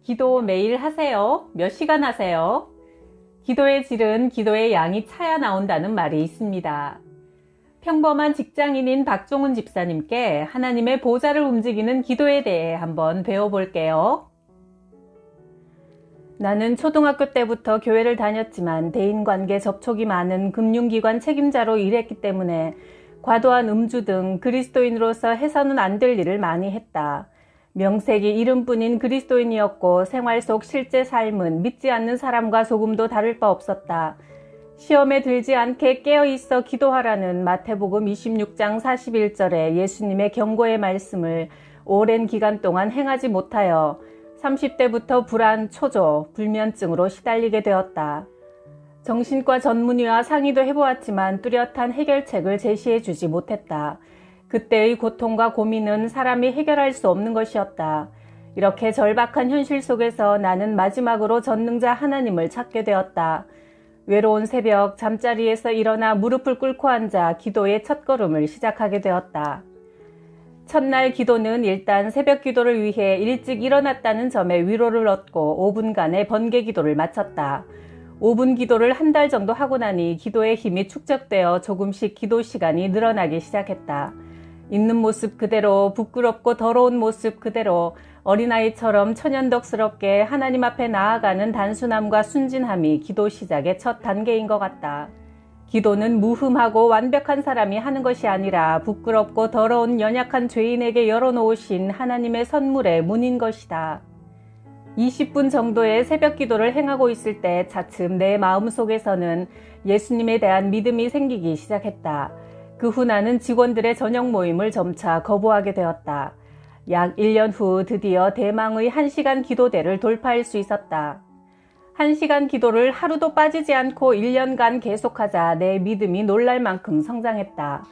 기도 매일 하세요? 몇 시간 하세요? 기도의 질은 기도의 양이 차야 나온다는 말이 있습니다. 평범한 직장인인 박종훈 집사님께 하나님의 보좌를 움직이는 기도에 대해 한번 배워볼게요. 나는 초등학교 때부터 교회를 다녔지만 대인관계 접촉이 많은 금융기관 책임자로 일했기 때문에 과도한 음주 등 그리스도인으로서 해서는 안 될 일을 많이 했다. 명색이 이름뿐인 그리스도인이었고 생활 속 실제 삶은 믿지 않는 사람과 조금도 다를 바 없었다. 시험에 들지 않게 깨어있어 기도하라는 마태복음 26장 41절의 예수님의 경고의 말씀을 오랜 기간 동안 행하지 못하여 30대부터 불안, 초조, 불면증으로 시달리게 되었다. 정신과 전문의와 상의도 해보았지만 뚜렷한 해결책을 제시해주지 못했다. 그때의 고통과 고민은 사람이 해결할 수 없는 것이었다. 이렇게 절박한 현실 속에서 나는 마지막으로 전능자 하나님을 찾게 되었다. 외로운 새벽 잠자리에서 일어나 무릎을 꿇고 앉아 기도의 첫걸음을 시작하게 되었다. 첫날 기도는 일단 새벽 기도를 위해 일찍 일어났다는 점에 위로를 얻고 5분간의 번개 기도를 마쳤다. 5분 기도를 한 달 정도 하고 나니 기도의 힘이 축적되어 조금씩 기도 시간이 늘어나기 시작했다. 있는 모습 그대로, 부끄럽고 더러운 모습 그대로 어린아이처럼 천연덕스럽게 하나님 앞에 나아가는 단순함과 순진함이 기도 시작의 첫 단계인 것 같다. 기도는 무흠하고 완벽한 사람이 하는 것이 아니라 부끄럽고 더러운 연약한 죄인에게 열어놓으신 하나님의 선물의 문인 것이다. 20분 정도의 새벽 기도를 행하고 있을 때 차츰 내 마음속에서는 예수님에 대한 믿음이 생기기 시작했다. 그 후 나는 직원들의 저녁 모임을 점차 거부하게 되었다. 약 1년 후 드디어 대망의 1시간 기도대를 돌파할 수 있었다. 1시간 기도를 하루도 빠지지 않고 1년간 계속하자 내 믿음이 놀랄 만큼 성장했다.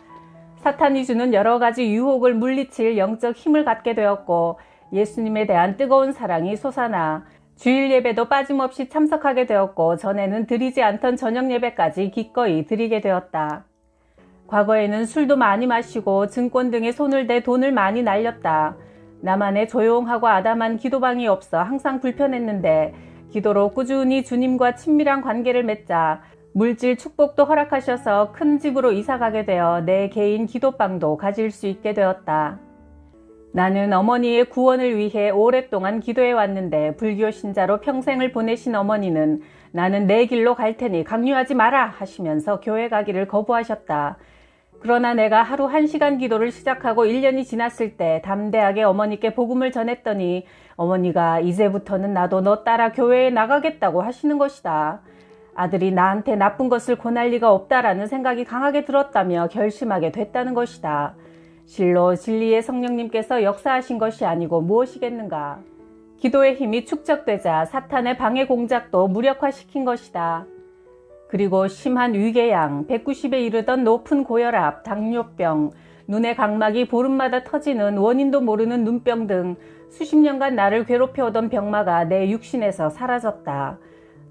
사탄이 주는 여러 가지 유혹을 물리칠 영적 힘을 갖게 되었고 예수님에 대한 뜨거운 사랑이 솟아나 주일 예배도 빠짐없이 참석하게 되었고 전에는 드리지 않던 저녁 예배까지 기꺼이 드리게 되었다. 과거에는 술도 많이 마시고 증권 등에 손을 대 돈을 많이 날렸다. 나만의 조용하고 아담한 기도방이 없어 항상 불편했는데 기도로 꾸준히 주님과 친밀한 관계를 맺자 물질 축복도 허락하셔서 큰 집으로 이사가게 되어 내 개인 기도방도 가질 수 있게 되었다. 나는 어머니의 구원을 위해 오랫동안 기도해 왔는데 불교 신자로 평생을 보내신 어머니는 나는 내 길로 갈 테니 강요하지 마라 하시면서 교회 가기를 거부하셨다. 그러나 내가 하루 1시간 기도를 시작하고 1년이 지났을 때 담대하게 어머니께 복음을 전했더니 어머니가 이제부터는 나도 너 따라 교회에 나가겠다고 하시는 것이다. 아들이 나한테 나쁜 것을 권할 리가 없다라는 생각이 강하게 들었다며 결심하게 됐다는 것이다. 실로 진리의 성령님께서 역사하신 것이 아니고 무엇이겠는가. 기도의 힘이 축적되자 사탄의 방해 공작도 무력화시킨 것이다. 그리고 심한 위궤양, 190에 이르던 높은 고혈압, 당뇨병, 눈의 각막이 보름마다 터지는 원인도 모르는 눈병 등 수십 년간 나를 괴롭혀오던 병마가 내 육신에서 사라졌다.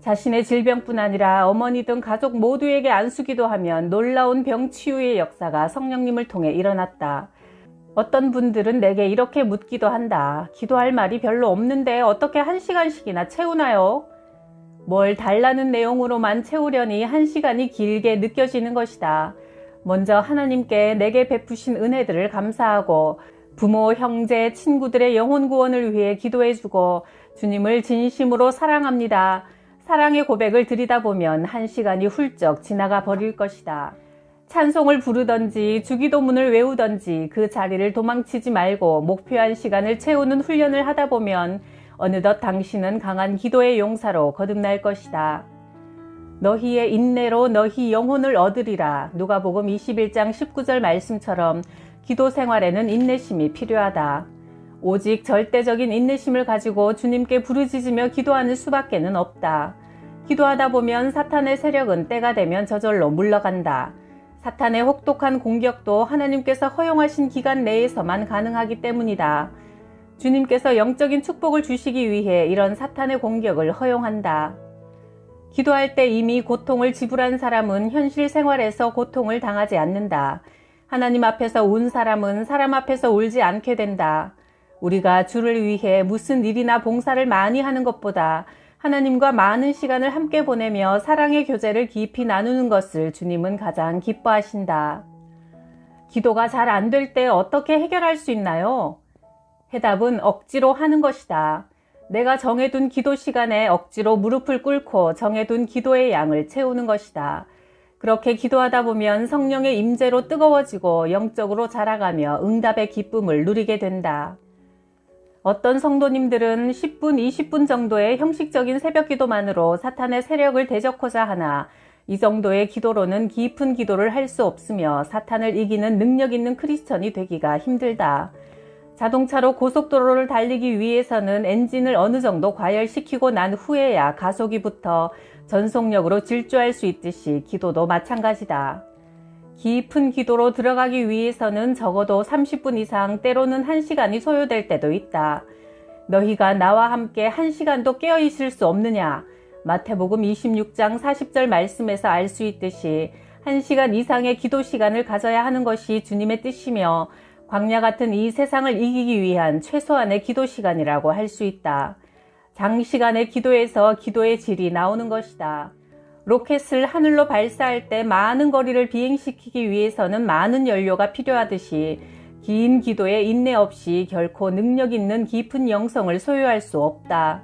자신의 질병뿐 아니라 어머니 등 가족 모두에게 안수기도 하면 놀라운 병치유의 역사가 성령님을 통해 일어났다. 어떤 분들은 내게 이렇게 묻기도 한다. 기도할 말이 별로 없는데 어떻게 1시간씩이나 채우나요? 뭘 달라는 내용으로만 채우려니 1시간이 길게 느껴지는 것이다. 먼저 하나님께 내게 베푸신 은혜들을 감사하고 부모, 형제, 친구들의 영혼 구원을 위해 기도해주고 주님을 진심으로 사랑합니다. 사랑의 고백을 드리다 보면 1시간이 훌쩍 지나가 버릴 것이다. 찬송을 부르던지 주기도문을 외우던지 그 자리를 도망치지 말고 목표한 시간을 채우는 훈련을 하다 보면 어느덧 당신은 강한 기도의 용사로 거듭날 것이다. 너희의 인내로 너희 영혼을 얻으리라. 누가복음 21장 19절 말씀처럼 기도 생활에는 인내심이 필요하다. 오직 절대적인 인내심을 가지고 주님께 부르짖으며 기도하는 수밖에는 없다. 기도하다 보면 사탄의 세력은 때가 되면 저절로 물러간다. 사탄의 혹독한 공격도 하나님께서 허용하신 기간 내에서만 가능하기 때문이다. 주님께서 영적인 축복을 주시기 위해 이런 사탄의 공격을 허용한다. 기도할 때 이미 고통을 지불한 사람은 현실 생활에서 고통을 당하지 않는다. 하나님 앞에서 운 사람은 사람 앞에서 울지 않게 된다. 우리가 주를 위해 무슨 일이나 봉사를 많이 하는 것보다 하나님과 많은 시간을 함께 보내며 사랑의 교제를 깊이 나누는 것을 주님은 가장 기뻐하신다. 기도가 잘 안 될 때 어떻게 해결할 수 있나요? 해답은 억지로 하는 것이다. 내가 정해둔 기도 시간에 억지로 무릎을 꿇고 정해둔 기도의 양을 채우는 것이다. 그렇게 기도하다 보면 성령의 임재로 뜨거워지고 영적으로 자라가며 응답의 기쁨을 누리게 된다. 어떤 성도님들은 10분, 20분 정도의 형식적인 새벽 기도만으로 사탄의 세력을 대적하자 하나 이 정도의 기도로는 깊은 기도를 할 수 없으며 사탄을 이기는 능력 있는 크리스천이 되기가 힘들다. 자동차로 고속도로를 달리기 위해서는 엔진을 어느 정도 과열시키고 난 후에야 가속이 붙어 전속력으로 질주할 수 있듯이 기도도 마찬가지다. 깊은 기도로 들어가기 위해서는 적어도 30분 이상 때로는 1시간이 소요될 때도 있다. 너희가 나와 함께 1시간도 깨어 있을 수 없느냐? 마태복음 26장 40절 말씀에서 알 수 있듯이 1시간 이상의 기도 시간을 가져야 하는 것이 주님의 뜻이며 광야 같은 이 세상을 이기기 위한 최소한의 기도 시간이라고 할 수 있다. 장시간의 기도에서 기도의 질이 나오는 것이다. 로켓을 하늘로 발사할 때 많은 거리를 비행시키기 위해서는 많은 연료가 필요하듯이 긴 기도에 인내 없이 결코 능력 있는 깊은 영성을 소유할 수 없다.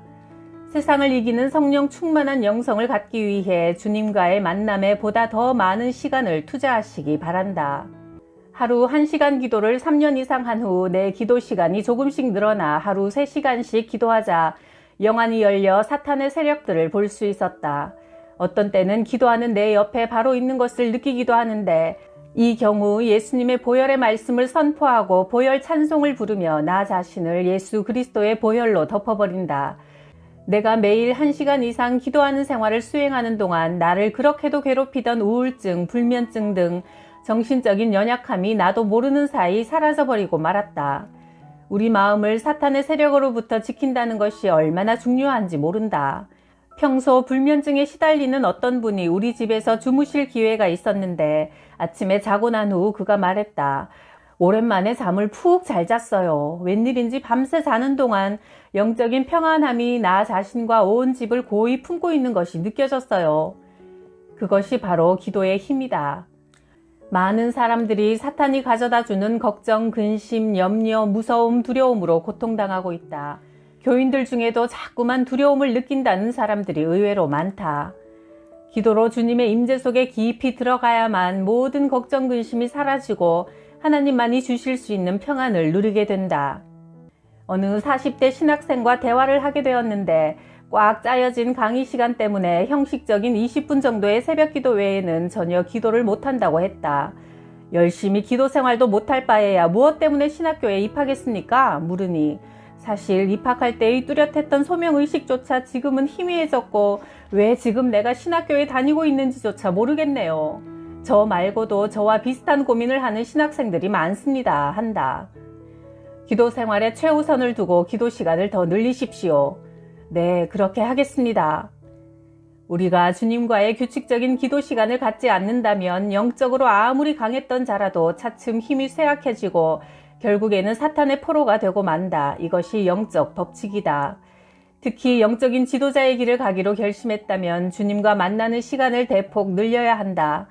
세상을 이기는 성령 충만한 영성을 갖기 위해 주님과의 만남에 보다 더 많은 시간을 투자하시기 바란다. 하루 1시간 기도를 3년 이상 한 후 내 기도 시간이 조금씩 늘어나 하루 3시간씩 기도하자 영안이 열려 사탄의 세력들을 볼 수 있었다. 어떤 때는 기도하는 내 옆에 바로 있는 것을 느끼기도 하는데 이 경우 예수님의 보혈의 말씀을 선포하고 보혈 찬송을 부르며 나 자신을 예수 그리스도의 보혈로 덮어버린다. 내가 매일 1시간 이상 기도하는 생활을 수행하는 동안 나를 그렇게도 괴롭히던 우울증, 불면증 등 정신적인 연약함이 나도 모르는 사이 사라져버리고 말았다. 우리 마음을 사탄의 세력으로부터 지킨다는 것이 얼마나 중요한지 모른다. 평소 불면증에 시달리는 어떤 분이 우리 집에서 주무실 기회가 있었는데 아침에 자고 난 후 그가 말했다. 오랜만에 잠을 푹 잘 잤어요. 웬일인지 밤새 자는 동안 영적인 평안함이 나 자신과 온 집을 고이 품고 있는 것이 느껴졌어요. 그것이 바로 기도의 힘이다. 많은 사람들이 사탄이 가져다주는 걱정, 근심, 염려, 무서움, 두려움으로 고통당하고 있다. 교인들 중에도 자꾸만 두려움을 느낀다는 사람들이 의외로 많다. 기도로 주님의 임재 속에 깊이 들어가야만 모든 걱정, 근심이 사라지고 하나님만이 주실 수 있는 평안을 누리게 된다. 어느 40대 신학생과 대화를 하게 되었는데 꽉 짜여진 강의 시간 때문에 형식적인 20분 정도의 새벽 기도 외에는 전혀 기도를 못한다고 했다. 열심히 기도 생활도 못할 바에야 무엇 때문에 신학교에 입학했습니까? 물으니 사실 입학할 때의 뚜렷했던 소명의식조차 지금은 희미해졌고 왜 지금 내가 신학교에 다니고 있는지조차 모르겠네요. 저 말고도 저와 비슷한 고민을 하는 신학생들이 많습니다. 한다. 기도 생활에 최우선을 두고 기도 시간을 더 늘리십시오. 네, 그렇게 하겠습니다. 우리가 주님과의 규칙적인 기도 시간을 갖지 않는다면 영적으로 아무리 강했던 자라도 차츰 힘이 쇠약해지고 결국에는 사탄의 포로가 되고 만다. 이것이 영적 법칙이다. 특히 영적인 지도자의 길을 가기로 결심했다면 주님과 만나는 시간을 대폭 늘려야 한다.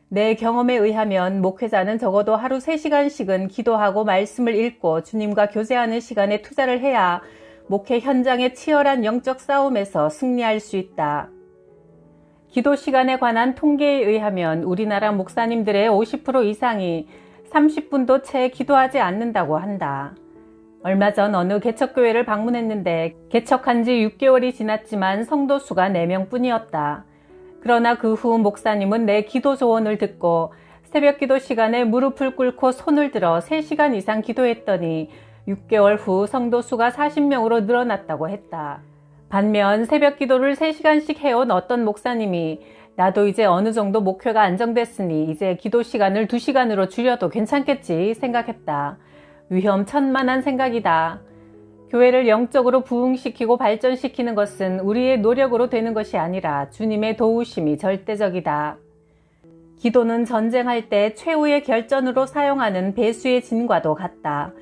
내 경험에 의하면 목회자는 적어도 하루 3시간씩은 기도하고 말씀을 읽고 주님과 교제하는 시간에 투자를 해야 목회 현장의 치열한 영적 싸움에서 승리할 수 있다. 기도 시간에 관한 통계에 의하면 우리나라 목사님들의 50% 이상이 30분도 채 기도하지 않는다고 한다. 얼마 전 어느 개척교회를 방문했는데 개척한 지 6개월이 지났지만 성도 수가 4명 뿐이었다. 그러나 그 후 목사님은 내 기도 조언을 듣고 새벽 기도 시간에 무릎을 꿇고 손을 들어 3시간 이상 기도했더니 6개월 후 성도 수가 40명으로 늘어났다고 했다. 반면 새벽 기도를 3시간씩 해온 어떤 목사님이 나도 이제 어느 정도 목회가 안정됐으니 이제 기도 시간을 2시간으로 줄여도 괜찮겠지 생각했다. 위험천만한 생각이다. 교회를 영적으로 부흥시키고 발전시키는 것은 우리의 노력으로 되는 것이 아니라 주님의 도우심이 절대적이다. 기도는 전쟁할 때 최후의 결전으로 사용하는 배수의 진과도 같다.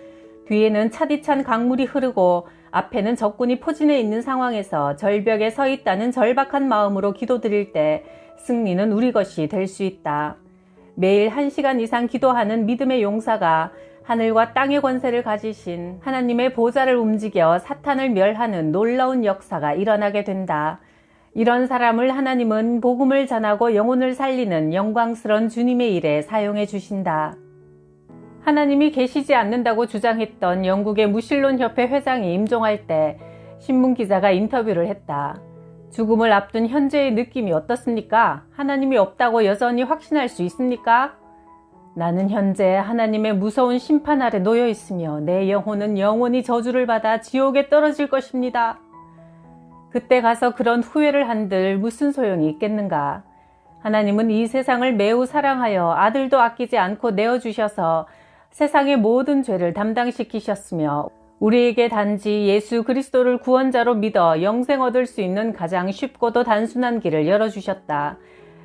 뒤에는 차디찬 강물이 흐르고 앞에는 적군이 포진해 있는 상황에서 절벽에 서 있다는 절박한 마음으로 기도드릴 때 승리는 우리 것이 될 수 있다. 매일 1시간 이상 기도하는 믿음의 용사가 하늘과 땅의 권세를 가지신 하나님의 보좌를 움직여 사탄을 멸하는 놀라운 역사가 일어나게 된다. 이런 사람을 하나님은 복음을 전하고 영혼을 살리는 영광스러운 주님의 일에 사용해 주신다. 하나님이 계시지 않는다고 주장했던 영국의 무신론협회 회장이 임종할 때 신문기자가 인터뷰를 했다. 죽음을 앞둔 현재의 느낌이 어떻습니까? 하나님이 없다고 여전히 확신할 수 있습니까? 나는 현재 하나님의 무서운 심판 아래 놓여 있으며 내 영혼은 영원히 저주를 받아 지옥에 떨어질 것입니다. 그때 가서 그런 후회를 한들 무슨 소용이 있겠는가? 하나님은 이 세상을 매우 사랑하여 아들도 아끼지 않고 내어주셔서 세상의 모든 죄를 담당시키셨으며 우리에게 단지 예수 그리스도를 구원자로 믿어 영생 얻을 수 있는 가장 쉽고도 단순한 길을 열어주셨다.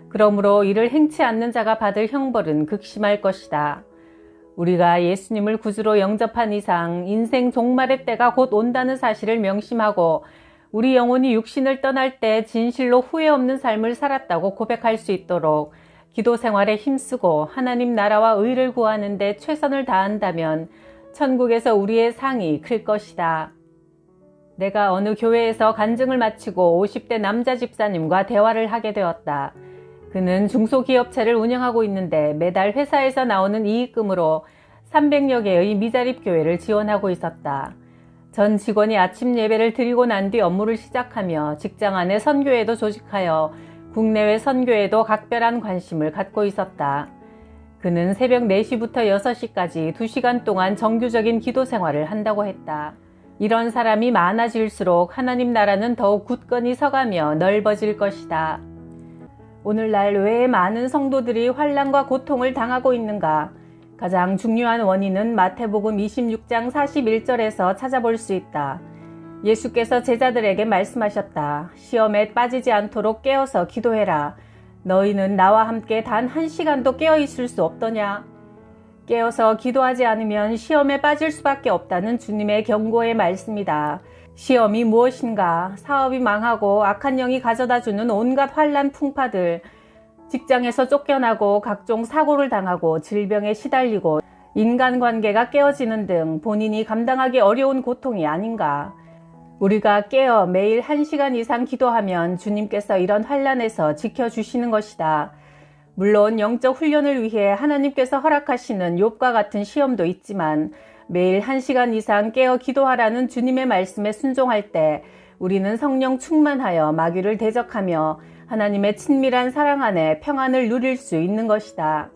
그러므로 이를 행치 않는 자가 받을 형벌은 극심할 것이다. 우리가 예수님을 구주로 영접한 이상 인생 종말의 때가 곧 온다는 사실을 명심하고 우리 영혼이 육신을 떠날 때 진실로 후회 없는 삶을 살았다고 고백할 수 있도록 기도 생활에 힘쓰고 하나님 나라와 의를 구하는 데 최선을 다한다면 천국에서 우리의 상이 클 것이다. 내가 어느 교회에서 간증을 마치고 50대 남자 집사님과 대화를 하게 되었다. 그는 중소기업체를 운영하고 있는데 매달 회사에서 나오는 이익금으로 300여 개의 미자립 교회를 지원하고 있었다. 전 직원이 아침 예배를 드리고 난 뒤 업무를 시작하며 직장 안에 선교회도 조직하여 국내외 선교에도 각별한 관심을 갖고 있었다. 그는 새벽 4시부터 6시까지 2시간 동안 정규적인 기도 생활을 한다고 했다. 이런 사람이 많아질수록 하나님 나라는 더욱 굳건히 서가며 넓어질 것이다. 오늘날 왜 많은 성도들이 환난과 고통을 당하고 있는가? 가장 중요한 원인은 마태복음 26장 41절에서 찾아볼 수 있다. 예수께서 제자들에게 말씀하셨다. 시험에 빠지지 않도록 깨어서 기도해라. 너희는 나와 함께 단 1시간도 깨어 있을 수 없더냐? 깨어서 기도하지 않으면 시험에 빠질 수밖에 없다는 주님의 경고의 말씀이다. 시험이 무엇인가? 사업이 망하고 악한 영이 가져다주는 온갖 환난 풍파들, 직장에서 쫓겨나고 각종 사고를 당하고 질병에 시달리고 인간관계가 깨어지는 등 본인이 감당하기 어려운 고통이 아닌가? 우리가 깨어 매일 1시간 이상 기도하면 주님께서 이런 환난에서 지켜주시는 것이다. 물론 영적 훈련을 위해 하나님께서 허락하시는 욥과 같은 시험도 있지만 매일 1시간 이상 깨어 기도하라는 주님의 말씀에 순종할 때 우리는 성령 충만하여 마귀를 대적하며 하나님의 친밀한 사랑 안에 평안을 누릴 수 있는 것이다.